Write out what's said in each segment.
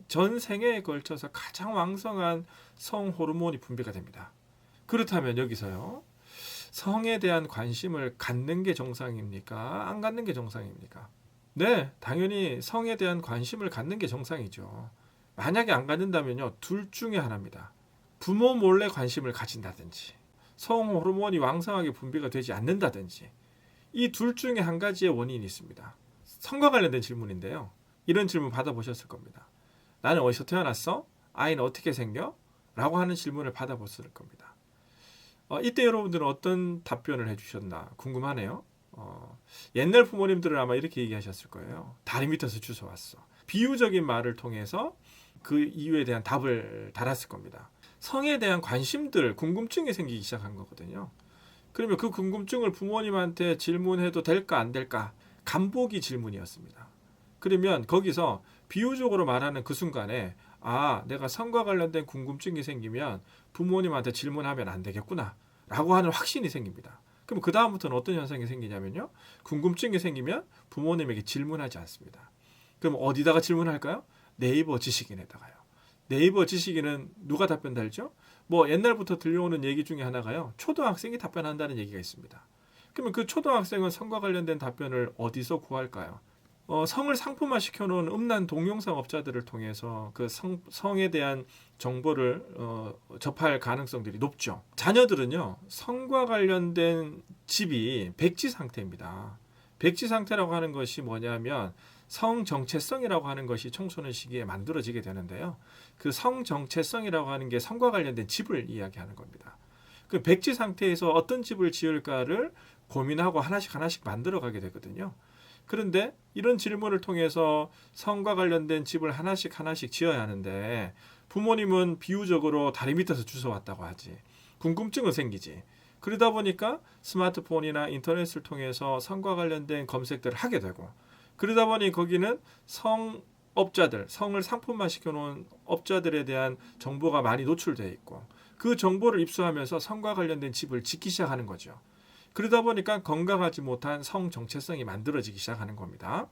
전 생애에 걸쳐서 가장 왕성한 성 호르몬이 분비가 됩니다. 그렇다면 여기서요, 성에 대한 관심을 갖는 게 정상입니까? 안 갖는 게 정상입니까? 네, 당연히 성에 대한 관심을 갖는 게 정상이죠. 만약에 안 갖는다면요, 둘 중에 하나입니다. 부모 몰래 관심을 가진다든지, 성 호르몬이 왕성하게 분비가 되지 않는다든지, 이 둘 중에 한 가지의 원인이 있습니다. 성과 관련된 질문인데요. 이런 질문 받아보셨을 겁니다. 나는 어디서 태어났어? 아이는 어떻게 생겨? 라고 하는 질문을 받아보셨을 겁니다. 이때 여러분들은 어떤 답변을 해주셨나 궁금하네요. 옛날 부모님들은 아마 이렇게 얘기하셨을 거예요. 다리 밑에서 주워왔어. 비유적인 말을 통해서 그 이유에 대한 답을 달았을 겁니다. 성에 대한 관심들, 궁금증이 생기기 시작한 거거든요. 그러면 그 궁금증을 부모님한테 질문해도 될까 안 될까? 간보기 질문이었습니다. 그러면 거기서 비유적으로 말하는 그 순간에 내가 성과 관련된 궁금증이 생기면 부모님한테 질문하면 안 되겠구나 라고 하는 확신이 생깁니다. 그럼 그 다음부터는 어떤 현상이 생기냐면요, 궁금증이 생기면 부모님에게 질문하지 않습니다. 그럼 어디다가 질문할까요? 네이버 지식인에다가요. 네이버 지식인은 누가 답변 달죠? 옛날부터 들려오는 얘기 중에 하나가요, 초등학생이 답변한다는 얘기가 있습니다. 그러면 그 초등학생은 성과 관련된 답변을 어디서 구할까요? 성을 상품화 시켜놓은 음란 동영상 업자들을 통해서 그 성에 대한 정보를 접할 가능성들이 높죠. 자녀들은요, 성과 관련된 집이 백지 상태입니다. 백지 상태라고 하는 것이 뭐냐면 성 정체성이라고 하는 것이 청소년 시기에 만들어지게 되는데요. 그 성 정체성이라고 하는 게 성과 관련된 집을 이야기하는 겁니다. 그 백지 상태에서 어떤 집을 지을까를 고민하고 하나씩 만들어가게 되거든요. 그런데 이런 질문을 통해서 성과 관련된 집을 하나씩 지어야 하는데 부모님은 비유적으로 다리 밑에서 주워왔다고 하지. 궁금증은 생기지. 그러다 보니까 스마트폰이나 인터넷을 통해서 성과 관련된 검색들을 하게 되고, 그러다 보니 거기는 성업자들, 성을 상품화 시켜놓은 업자들에 대한 정보가 많이 노출되어 있고, 그 정보를 입수하면서 성과 관련된 집을 짓기 시작하는 거죠. 그러다 보니까 건강하지 못한 성 정체성이 만들어지기 시작하는 겁니다.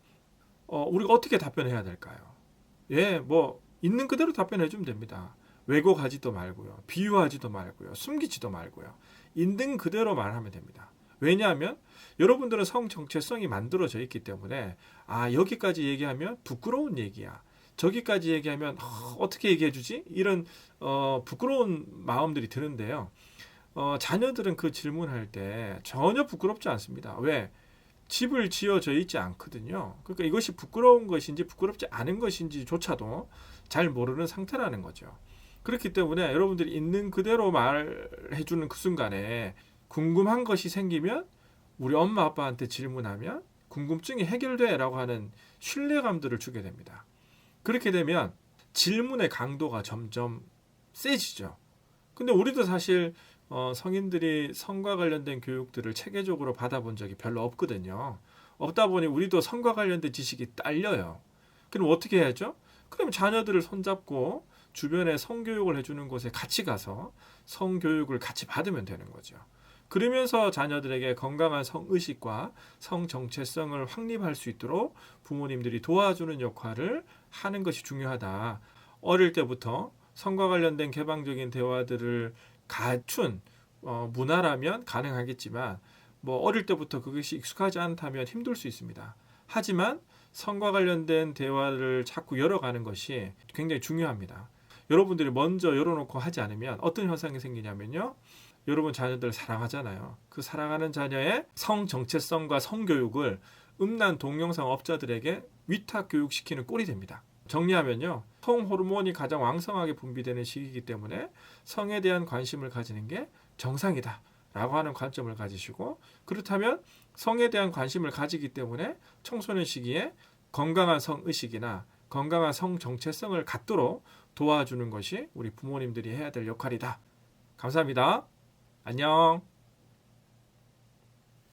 우리가 어떻게 답변해야 될까요? 있는 그대로 답변해 주면 됩니다. 왜곡하지도 말고요. 비유하지도 말고요. 숨기지도 말고요. 있는 그대로 말하면 됩니다. 왜냐하면 여러분들은 성 정체성이 만들어져 있기 때문에 여기까지 얘기하면 부끄러운 얘기야. 저기까지 얘기하면 어떻게 얘기해 주지? 이런 부끄러운 마음들이 드는데요. 자녀들은 그 질문할 때 전혀 부끄럽지 않습니다. 왜? 집을 지어져 있지 않거든요. 그러니까 이것이 부끄러운 것인지 부끄럽지 않은 것인지조차도 잘 모르는 상태라는 거죠. 그렇기 때문에 여러분들이 있는 그대로 말해주는 그 순간에 궁금한 것이 생기면 우리 엄마 아빠한테 질문하면 궁금증이 해결돼 라고 하는 신뢰감들을 주게 됩니다. 그렇게 되면 질문의 강도가 점점 세지죠. 근데 우리도 사실 성인들이 성과 관련된 교육들을 체계적으로 받아본 적이 별로 없거든요. 없다 보니 우리도 성과 관련된 지식이 딸려요. 그럼 어떻게 해야죠? 그럼 자녀들을 손잡고 주변에 성교육을 해주는 곳에 같이 가서 성교육을 같이 받으면 되는 거죠. 그러면서 자녀들에게 건강한 성의식과 성정체성을 확립할 수 있도록 부모님들이 도와주는 역할을 하는 것이 중요하다. 어릴 때부터 성과 관련된 개방적인 대화들을 갖춘 문화라면 가능하겠지만 어릴 때부터 그것이 익숙하지 않다면 힘들 수 있습니다. 하지만 성과 관련된 대화를 자꾸 열어가는 것이 굉장히 중요합니다. 여러분들이 먼저 열어놓고 하지 않으면 어떤 현상이 생기냐면요, 여러분 자녀들 사랑하잖아요. 그 사랑하는 자녀의 성 정체성과 성교육을 음란 동영상 업자들에게 위탁 교육시키는 꼴이 됩니다. 정리하면요, 성 호르몬이 가장 왕성하게 분비되는 시기이기 때문에 성에 대한 관심을 가지는 게 정상이다 라고 하는 관점을 가지시고, 그렇다면 성에 대한 관심을 가지기 때문에 청소년 시기에 건강한 성의식이나 건강한 성 정체성을 갖도록 도와주는 것이 우리 부모님들이 해야 될 역할이다. 감사합니다. 안녕.